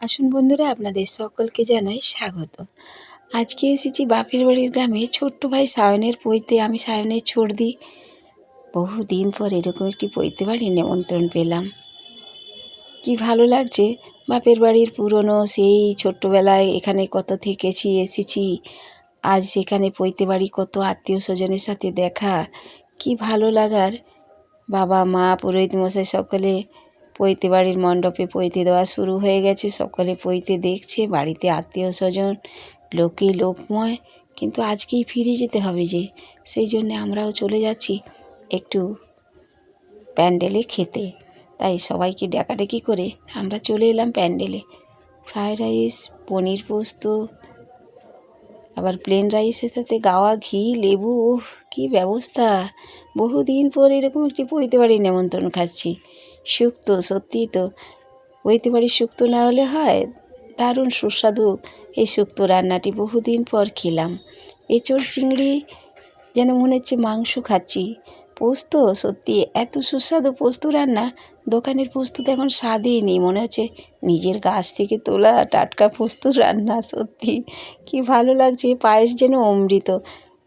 আসুন বন্ধুরা, আপনাদের সকলকে জানাই স্বাগত। আজকে এসেছি বাপের বাড়ির গ্রামে। ছোট্ট ভাই সায়নের পৈতে, আমি সায়নের ছোড়দি। বহুদিন পর এরকম একটি পৈতে বাড়ি নিমন্ত্রণ পেলাম। কি ভালো লাগছে। বাপের বাড়ির পুরনো সেই ছোট্টবেলায় এখানে কত থেকেছি, এসেছি। আজ সেখানে পৈতে বাড়ি, কত আত্মীয় স্বজনের সাথে দেখা, কি ভালো লাগার। বাবা মা পুরোহিত মশাই সকলে পৈতে বাড়ির মণ্ডপে পৈতে দেওয়া শুরু হয়ে গেছে। সকলে পৈতে দেখছে, বাড়িতে আত্মীয় স্বজন, লোকে লোকময়। কিন্তু আজকেই ফিরে যেতে হবে যে, সেই জন্যে আমরাও চলে যাচ্ছি একটু প্যান্ডেলে খেতে। তাই সবাইকে ডাকাডাকি করে আমরা চলে এলাম প্যান্ডেলে। ফ্রায়েড রাইস, পনির পোস্ত, আবার প্লেন রাইসের সাথে গাওয়া ঘি, লেবু, ওহ কী ব্যবস্থা! বহুদিন পর এরকম একটি পৈতে বাড়ির নেমন্ত্রণ খাচ্ছি। শুক্তো, সত্যিই তো পৈতে বাড়ির শুক্তো না হলে হয়। দারুণ সুস্বাদু এই শুক্তো রান্নাটি, বহুদিন পর খেলাম। এঁচোড় চিংড়ি যেন মনে হচ্ছে মাংস খাচ্ছি। পোস্ত, সত্যি এত সুস্বাদু পোস্ত রান্না, দোকানের পোস্ত তো এখন স্বাদই নেই। মনে হচ্ছে নিজের গাছ থেকে তোলা টাটকা পোস্ত রান্না। সত্যি কি ভালো লাগছে। পায়েস যেন অমৃত।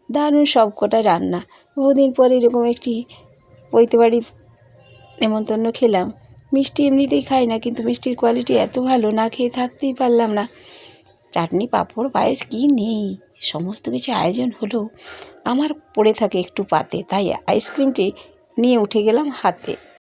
দারুণ সব কটা রান্না। বহুদিন পর এরকম একটি পৈতে বাড়ি নেমন্তন্ন খেলাম। মিষ্টি এমনিতেই খাই না, কিন্তু মিষ্টির কোয়ালিটি এত ভালো, না খেয়ে থাকতেই পারলাম না। চাটনি, পাঁপড়, পায়েস কি নেই, সমস্ত কিছু আয়োজন হলো। আমার পড়ে থাকে একটু পাতে, তাই আইসক্রিমটি নিয়ে উঠে গেলাম হাতে।